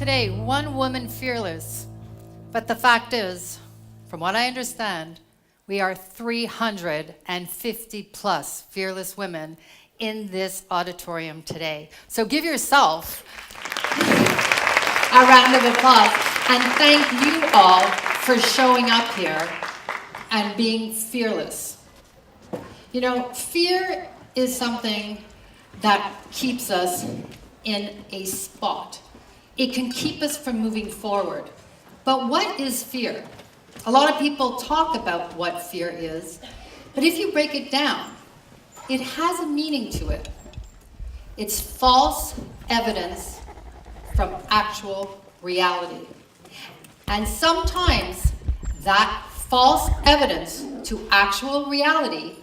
today, one woman fearless. But the fact is, from what I understand, we are 350 plus fearless women in this auditorium today. So give yourself a round of applause and thank you all for showing up here and being fearless. You know, fear is something that keeps us in a spot. It can keep us from moving forward. But what is fear? A lot of people talk about what fear is, but if you break it down, it has a meaning to it. It's false evidence from actual reality. And sometimes that false evidence to actual reality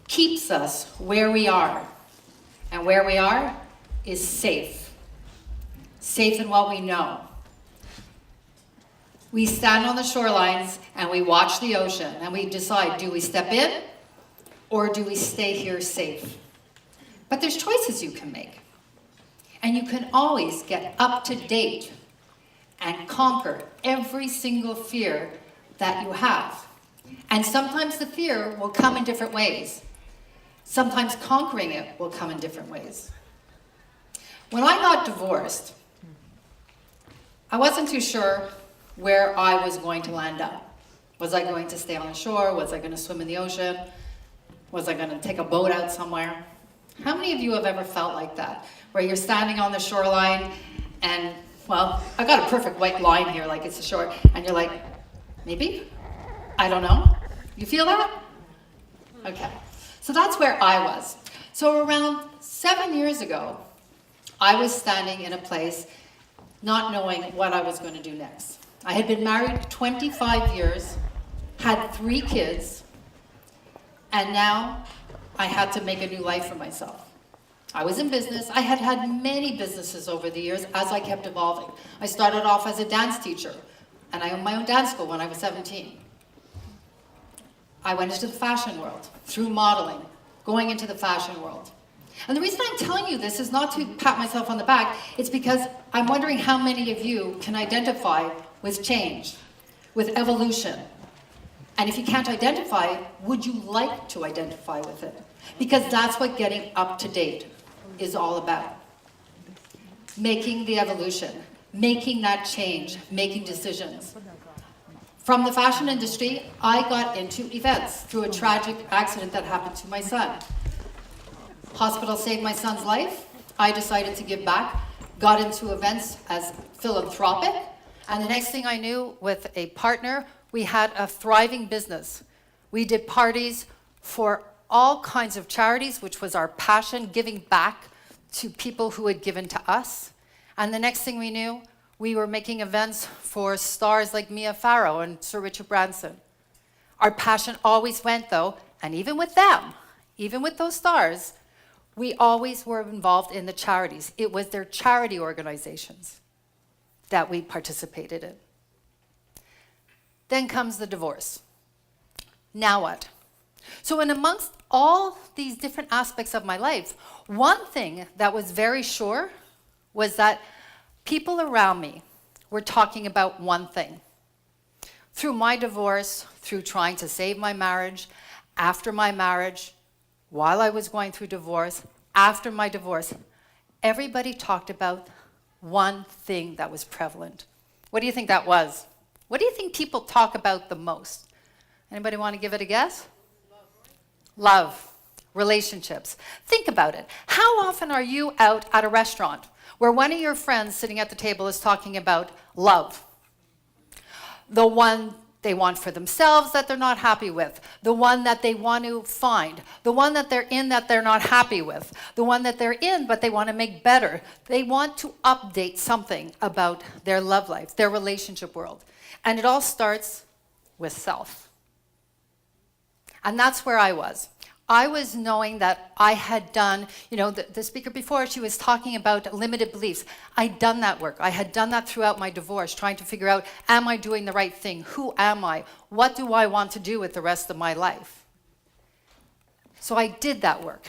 keeps us where we are. And where we are is safe. Safe in what we know. We stand on the shorelines and we watch the ocean and we decide, do we step in or do we stay here safe? But there's choices you can make. And you can always get up to date and conquer every single fear that you have. And sometimes the fear will come in different ways. Sometimes conquering it will come in different ways. When I got divorced, I wasn't too sure where I was going to land up. Was I going to stay on the shore? Was I going to swim in the ocean? Was I going to take a boat out somewhere? How many of you have ever felt like that? Where you're standing on the shoreline and, well, I've got a perfect white line here, like it's the shore, and you're like, maybe? I don't know. You feel that? Okay. So that's where I was. So around 7 years ago, I was standing in a place not knowing what I was going to do next. I had been married 25 years, had 3 kids, and now I had to make a new life for myself. I was in business. I had had many businesses over the years as I kept evolving. I started off as a dance teacher, and I owned my own dance school when I was 17. I went into the fashion world through modeling, going into the fashion world. And the reason I'm telling you this is not to pat myself on the back, it's because I'm wondering how many of you can identify with change, with evolution. And if you can't identify, would you like to identify with it? Because that's what getting up to date is all about. Making the evolution, making that change, making decisions. From the fashion industry, I got into events through a tragic accident that happened to my son. Hospital saved my son's life. I decided to give back, got into events as philanthropic, and the next thing I knew, with a partner, we had a thriving business. We did parties for all kinds of charities, which was our passion, giving back to people who had given to us. And the next thing we knew, we were making events for stars like Mia Farrow and Sir Richard Branson. Our passion always went, though, and even with them, even with those stars, we always were involved in the charities. It was their charity organizations that we participated in. Then comes the divorce. Now what? So in amongst all these different aspects of my life, one thing that was very sure was that people around me were talking about one thing. Through my divorce, through trying to save my marriage, after my marriage, while I was going through divorce, after my divorce, everybody talked about one thing that was prevalent. What do you think that was? What do you think people talk about the most? Anybody want to give it a guess? Love. Relationships. Think about it. How often are you out at a restaurant where one of your friends sitting at the table is talking about love? The one they want for themselves that they're not happy with, the one that they want to find, the one that they're in that they're not happy with, the one that they're in but they want to make better. They want to update something about their love life, their relationship world. And it all starts with self. And that's where I was. I was knowing that I had done, the speaker before, she was talking about limited beliefs. I'd done that work. I had done that throughout my divorce, trying to figure out, am I doing the right thing? Who am I? What do I want to do with the rest of my life? So I did that work.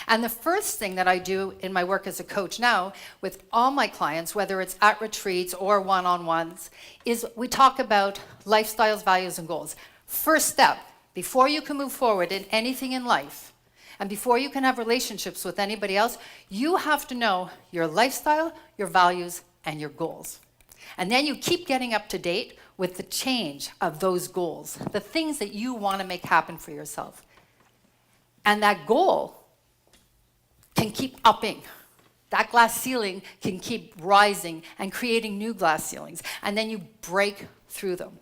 And the first thing that I do in my work as a coach now with all my clients, whether it's at retreats or one-on-ones, is we talk about lifestyles, values, and goals. First step, before you can move forward in anything in life, and before you can have relationships with anybody else, you have to know your lifestyle, your values, and your goals. And then you keep getting up to date with the change of those goals, the things that you want to make happen for yourself. And that goal can keep upping. That glass ceiling can keep rising and creating new glass ceilings. And then you break through them.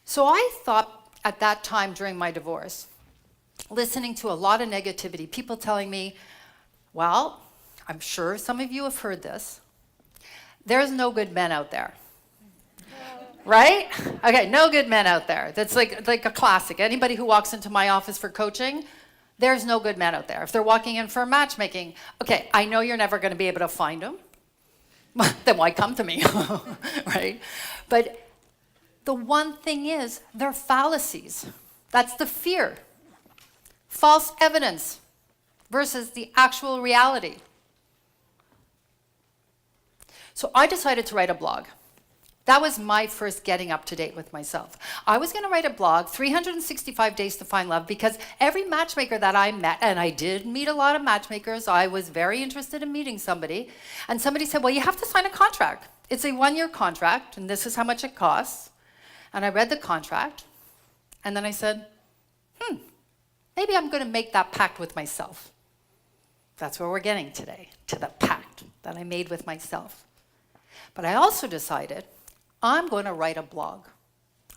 So I thought at that time during my divorce, listening to a lot of negativity, people telling me, well, I'm sure some of you have heard this, there's no good men out there. Right? Okay, no good men out there. That's like a classic. Anybody who walks into my office for coaching, there's no good men out there. If they're walking in for matchmaking, okay, I know you're never going to be able to find them. Then why come to me? Right? But the one thing is, they're fallacies. That's the fear. False evidence versus the actual reality. So I decided to write a blog. That was my first getting up to date with myself. I was going to write a blog, 365 Days to Find Love, because every matchmaker that I met, and I did meet a lot of matchmakers, I was very interested in meeting somebody, and somebody said, well, you have to sign a contract. It's a 1-year contract, and this is how much it costs. And I read the contract, and then I said, maybe I'm going to make that pact with myself. That's where we're getting today, to the pact that I made with myself. But I also decided I'm going to write a blog.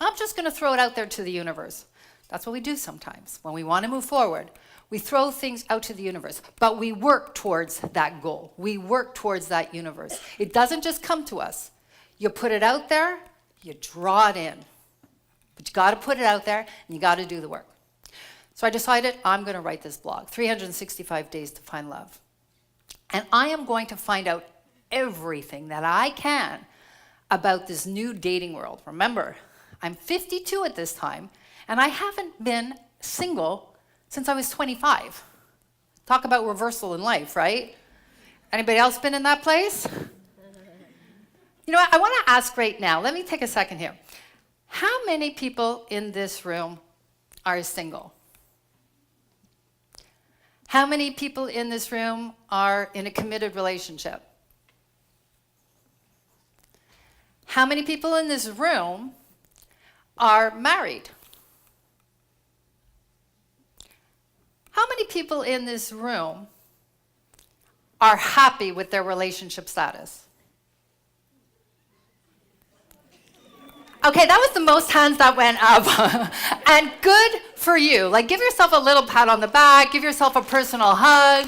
I'm just going to throw it out there to the universe. That's what we do sometimes. When we want to move forward, we throw things out to the universe, but we work towards that goal. We work towards that universe. It doesn't just come to us. You put it out there, you draw it in. But you got to put it out there, and you got to do the work. So I decided I'm going to write this blog, 365 Days to Find Love. And I am going to find out everything that I can about this new dating world. Remember, I'm 52 at this time, and I haven't been single since I was 25. Talk about reversal in life, right? Anybody else been in that place? You know what? I want to ask right now, let me take a second here. How many people in this room are single? How many people in this room are in a committed relationship? How many people in this room are married? How many people in this room are happy with their relationship status? Okay, that was the most hands that went up. And good for you. Like, give yourself a little pat on the back, give yourself a personal hug.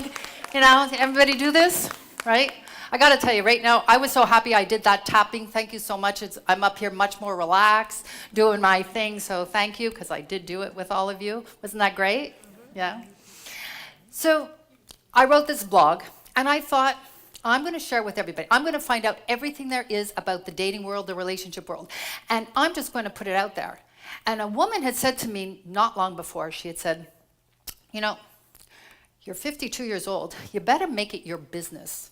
You know, everybody do this, right? I got to tell you, right now, I was so happy I did that tapping. Thank you so much. I'm up here much more relaxed, doing my thing, so thank you, because I did do it with all of you. Wasn't that great? Mm-hmm. Yeah. So I wrote this blog, and I thought, I'm going to share it with everybody. I'm going to find out everything there is about the dating world, the relationship world, and I'm just going to put it out there. And a woman had said to me not long before, she had said, you know, you're 52 years old. You better make it your business.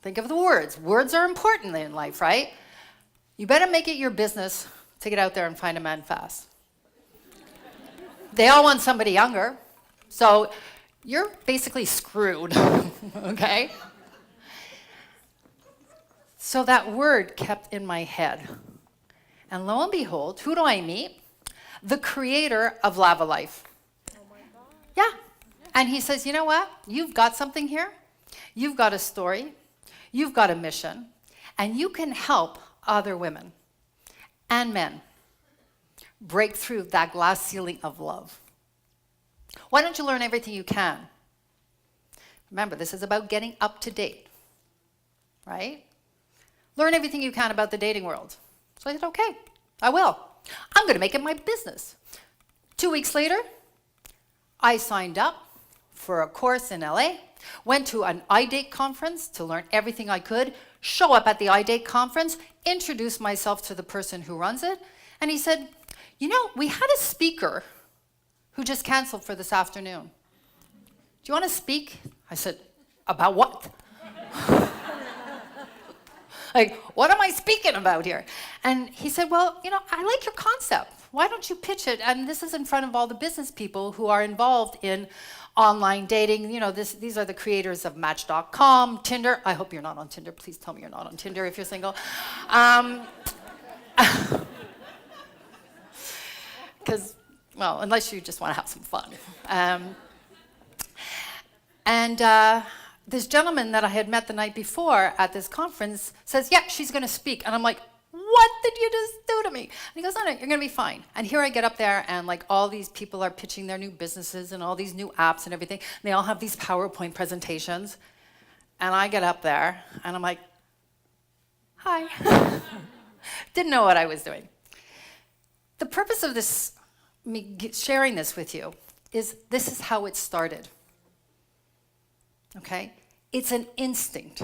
Think of the words. Words are important in life, right? You better make it your business to get out there and find a man fast. They all want somebody younger, so you're basically screwed, okay? So that word kept in my head. And lo and behold, who do I meet? The creator of Lava Life. Oh my God. Yeah. And he says, you know what? You've got something here. You've got a story. You've got a mission. And you can help other women and men break through that glass ceiling of love. Why don't you learn everything you can? Remember, this is about getting up to date, right? Learn everything you can about the dating world. So I said, okay, I will. I'm going to make it my business. 2 weeks later, I signed up for a course in LA, went to an iDate conference to learn everything I could, show up at the iDate conference, introduce myself to the person who runs it, and he said, you know, we had a speaker who just canceled for this afternoon. you want to speak? I said, about what? Like, what am I speaking about here? And he said, well, I like your concept. Why don't you pitch it? And this is in front of all the business people who are involved in online dating. These are the creators of Match.com, Tinder. I hope you're not on Tinder. Please tell me you're not on Tinder if you're single. Because, unless you just want to have some fun. This gentleman that I had met the night before at this conference says, yeah, she's going to speak. And I'm like, what did you just do to me? And he goes, no, you're going to be fine. And here I get up there, and like all these people are pitching their new businesses and all these new apps and everything. And they all have these PowerPoint presentations. And I get up there, and I'm like, hi. Didn't know what I was doing. The purpose of this, me sharing this with you, is this is how it started. Okay? It's an instinct.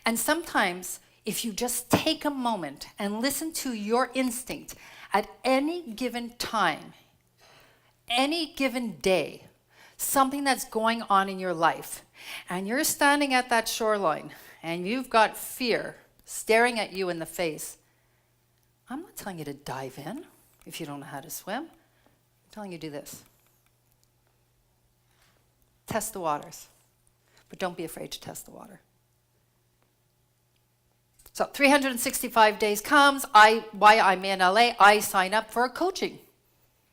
And sometimes, if you just take a moment and listen to your instinct at any given time, any given day, something that's going on in your life, and you're standing at that shoreline, and you've got fear staring at you in the face, I'm not telling you to dive in if you don't know how to swim. I'm telling you to do this. Test the waters. But don't be afraid to test the water. So 365 days comes, while I'm in LA, I sign up for a coaching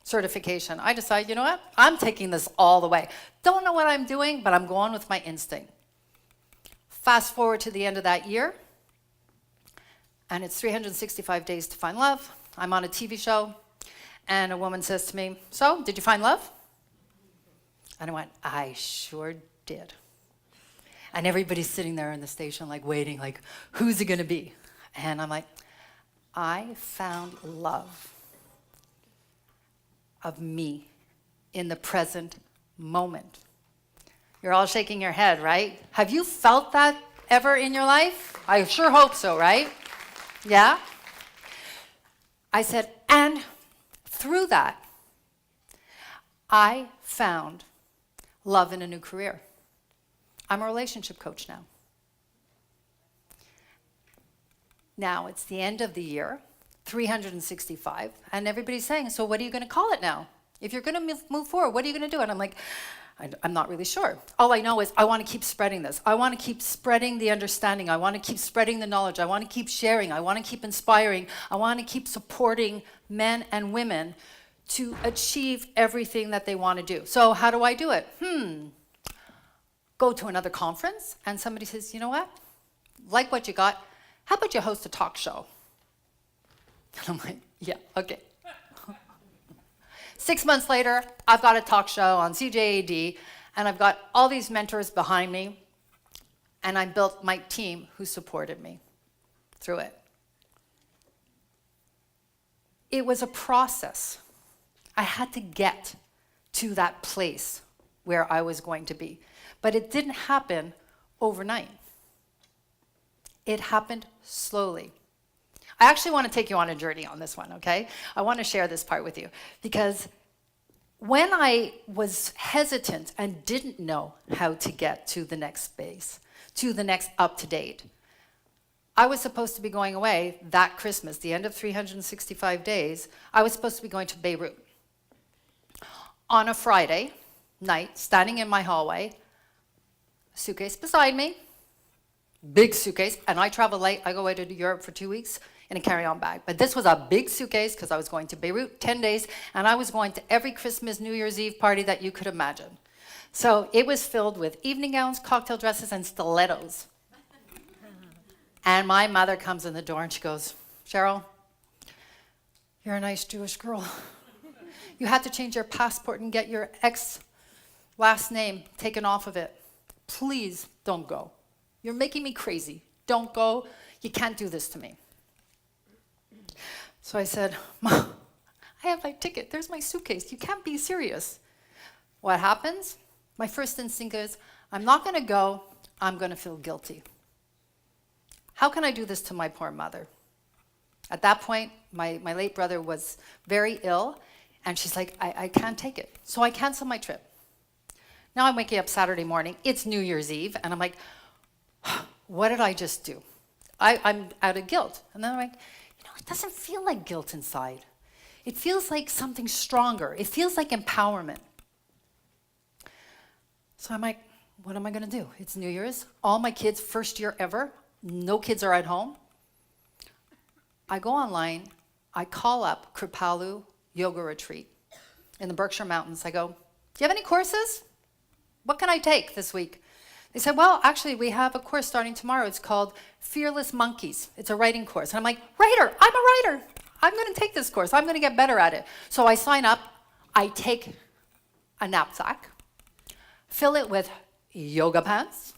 certification. I decide, you know what? I'm taking this all the way. Don't know what I'm doing, but I'm going with my instinct. Fast forward to the end of that year, and it's 365 days to find love. I'm on a TV show, and a woman says to me, so, did you find love? And I went, I sure did. And everybody's sitting there in the station, like waiting, like, who's it gonna be? And I'm like, I found love of me in the present moment. You're all shaking your head, right? Have you felt that ever in your life? I sure hope so, right? Yeah? I said, and through that, I found love in a new career. I'm a relationship coach now. Now, it's the end of the year, 365, and everybody's saying, so what are you going to call it now? If you're going to move forward, what are you going to do? And I'm like, I'm not really sure. All I know is I want to keep spreading this. I want to keep spreading the understanding. I want to keep spreading the knowledge. I want to keep sharing. I want to keep inspiring. I want to keep supporting men and women to achieve everything that they want to do. So how do I do it? Go to another conference, and somebody says, you know what? Like what you got, how about you host a talk show? And I'm like, yeah, okay. 6 months later, I've got a talk show on CJAD, and I've got all these mentors behind me, and I built my team who supported me through it. It was a process. I had to get to that place where I was going to be. But it didn't happen overnight. It happened slowly. I actually want to take you on a journey on this one, okay? I want to share this part with you because when I was hesitant and didn't know how to get to the next space, to the next up-to-date, I was supposed to be going away that Christmas, the end of 365 days. I was supposed to be going to Beirut. On a Friday night, standing in my hallway, suitcase beside me, big suitcase, and I travel late. I go away to Europe for 2 weeks in a carry-on bag. But this was a big suitcase because I was going to Beirut 10 days, and I was going to every Christmas, New Year's Eve party that you could imagine. So it was filled with evening gowns, cocktail dresses, and stilettos. And my mother comes in the door and she goes, Cheryl, you're a nice Jewish girl. You had to change your passport and get your ex last name taken off of it. Please don't go. You're making me crazy. Don't go. You can't do this to me. So I said, Mom, I have my ticket. There's my suitcase. You can't be serious. What happens? My first instinct is, I'm not going to go. I'm going to feel guilty. How can I do this to my poor mother? At that point, my late brother was very ill, and she's like, I can't take it. So I canceled my trip. Now I'm waking up Saturday morning. It's New Year's Eve. And I'm like, what did I just do? I'm out of guilt. And then I'm like, it doesn't feel like guilt inside. It feels like something stronger. It feels like empowerment. So I'm like, what am I going to do? It's New Year's. All my kids, first year ever. No kids are at home. I go online. I call up Kripalu Yoga Retreat in the Berkshire Mountains. I go, do you have any courses? What can I take this week? They said, well, actually, we have a course starting tomorrow. It's called Fearless Monkeys. It's a writing course. And I'm like, writer, I'm a writer. I'm going to take this course. I'm going to get better at it. So I sign up. I take a knapsack, fill it with yoga pants,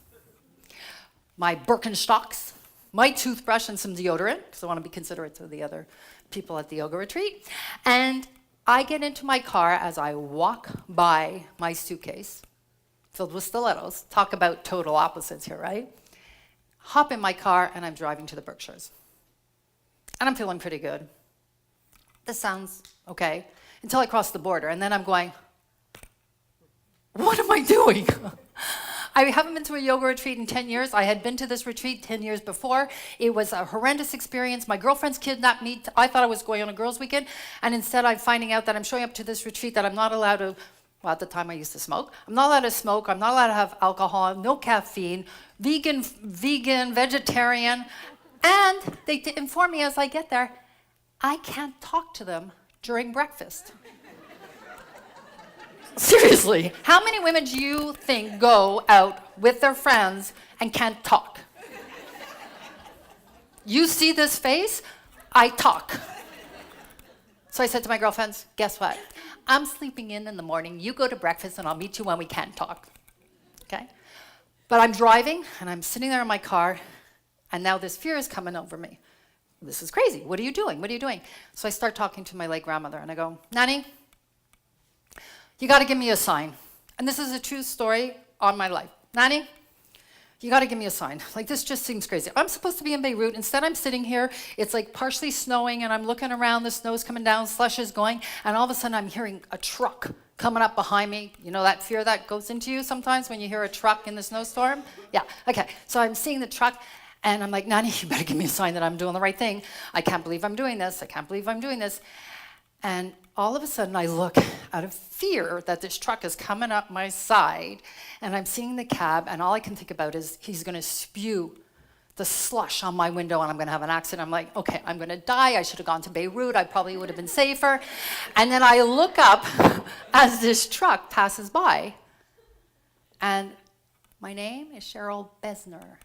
my Birkenstocks, my toothbrush, and some deodorant, because I want to be considerate to the other people at the yoga retreat. And I get into my car as I walk by my suitcase, filled with stilettos. Talk about total opposites here, right? Hop in my car, and I'm driving to the Berkshires. And I'm feeling pretty good. This sounds okay, until I cross the border. And then I'm going, what am I doing? I haven't been to a yoga retreat in 10 years. I had been to this retreat 10 years before. It was a horrendous experience. My girlfriends kidnapped me. I thought I was going on a girls' weekend. And instead, I'm finding out that I'm showing up to this retreat that I'm not allowed to. Well, at the time I used to smoke. I'm not allowed to smoke. I'm not allowed to have alcohol, no caffeine, vegan, vegetarian. And they inform me as I get there, I can't talk to them during breakfast. Seriously, how many women do you think go out with their friends and can't talk? You see this face? I talk. So I said to my girlfriends, guess what? I'm sleeping in the morning. You go to breakfast and I'll meet you when we can talk. Okay? But I'm driving and I'm sitting there in my car and now this fear is coming over me. This is crazy. What are you doing? What are you doing? So I start talking to my late grandmother and I go, Nanny, you got to give me a sign. And this is a true story on my life. Nanny, you got to give me a sign. Like, this just seems crazy. I'm supposed to be in Beirut. Instead, I'm sitting here. It's like partially snowing, and I'm looking around. The snow's coming down. Slush is going. And all of a sudden, I'm hearing a truck coming up behind me. You know that fear that goes into you sometimes when you hear a truck in the snowstorm? Yeah, okay. So I'm seeing the truck, and I'm like, Nanny, you better give me a sign that I'm doing the right thing. I can't believe I'm doing this. I can't believe I'm doing this. And all of a sudden, I look out of fear that this truck is coming up my side, and I'm seeing the cab, and all I can think about is he's going to spew the slush on my window, and I'm going to have an accident. I'm like, okay, I'm going to die. I should have gone to Beirut. I probably would have been safer. And then I look up as this truck passes by, and my name is Cheryl Besner.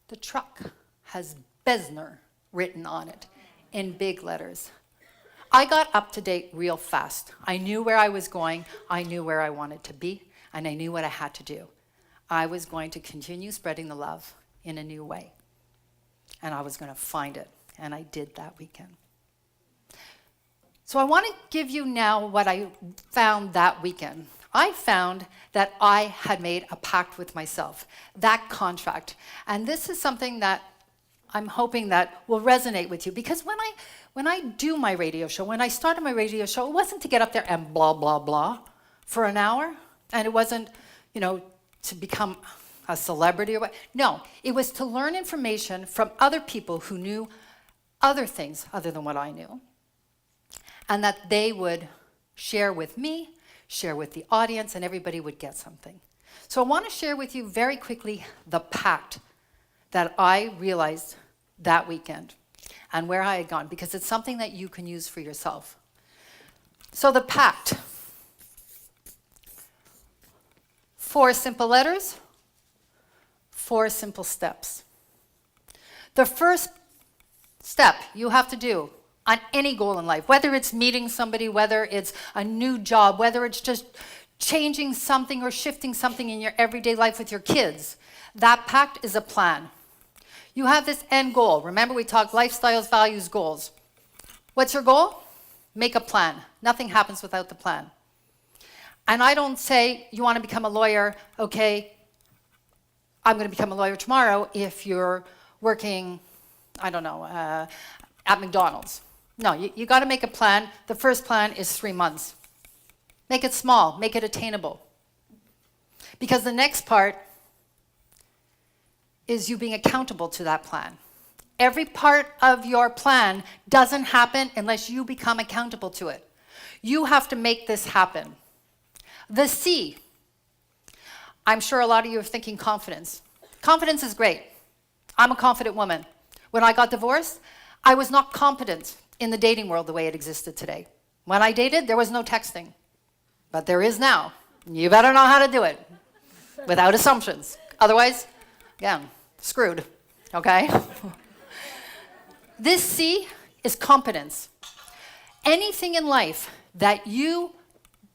The truck has Besner written on it in big letters. I got up to date real fast. I knew where I was going, I knew where I wanted to be, and I knew what I had to do. I was going to continue spreading the love in a new way. And I was going to find it, and I did that weekend. So I want to give you now what I found that weekend. I found that I had made a pact with myself, that contract. And this is something that I'm hoping that will resonate with you, because when I do my radio show, when I started my radio show, it wasn't to get up there and blah, blah, blah for an hour. And it wasn't, to become a celebrity or what. No, it was to learn information from other people who knew other things other than what I knew. And that they would share with me, share with the audience, and everybody would get something. So I want to share with you very quickly the pact that I realized that weekend and where I had gone, because it's something that you can use for yourself. So the pact, 4 simple letters, 4 simple steps. The first step you have to do on any goal in life, whether it's meeting somebody, whether it's a new job, whether it's just changing something or shifting something in your everyday life with your kids, that pact is a plan. You have this end goal. Remember, we talked lifestyles, values, goals. What's your goal? Make a plan. Nothing happens without the plan. And I don't say you want to become a lawyer, okay, I'm going to become a lawyer tomorrow if you're working, I don't know, at McDonald's. No, you got to make a plan. The first plan is 3 months. Make it small. Make it attainable. Because the next part is you being accountable to that plan. Every part of your plan doesn't happen unless you become accountable to it. You have to make this happen. The C, I'm sure a lot of you are thinking confidence. Confidence is great. I'm a confident woman. When I got divorced, I was not competent in the dating world the way it existed today. When I dated, there was no texting. But there is now. You better know how to do it without assumptions. Otherwise, again, screwed, okay? This C is competence. Anything in life that you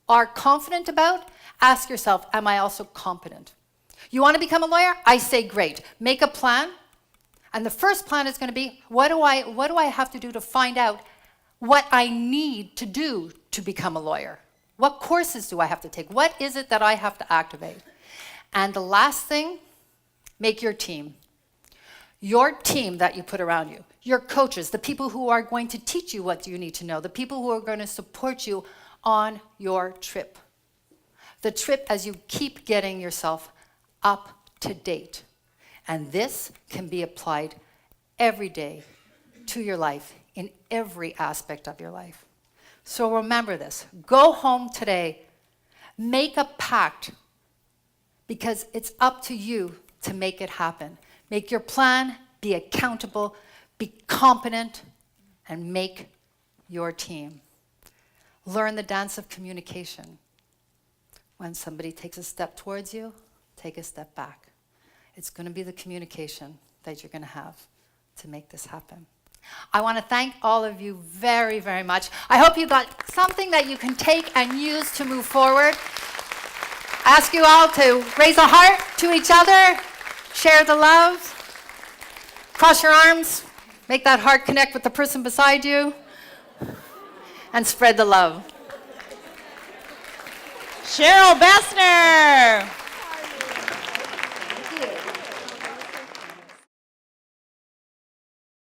are confident about, ask yourself, am I also competent? You want to become a lawyer? I say great. Make a plan. And the first plan is going to be, what do I have to do to find out what I need to do to become a lawyer? What courses do I have to take? What is it that I have to activate? And the last thing, make your team. Your team that you put around you. Your coaches, the people who are going to teach you what you need to know, the people who are going to support you on your trip. The trip as you keep getting yourself up to date. And this can be applied every day to your life, in every aspect of your life. So remember this. Go home today. Make a pact, because it's up to you to make it happen. Make your plan, be accountable, be competent, and make your team. Learn the dance of communication. When somebody takes a step towards you, take a step back. It's going to be the communication that you're going to have to make this happen. I want to thank all of you very, very much. I hope you got something that you can take and use to move forward. I ask you all to raise a heart to each other, share the love, cross your arms, make that heart connect with the person beside you, and spread the love. Cheryl Besner.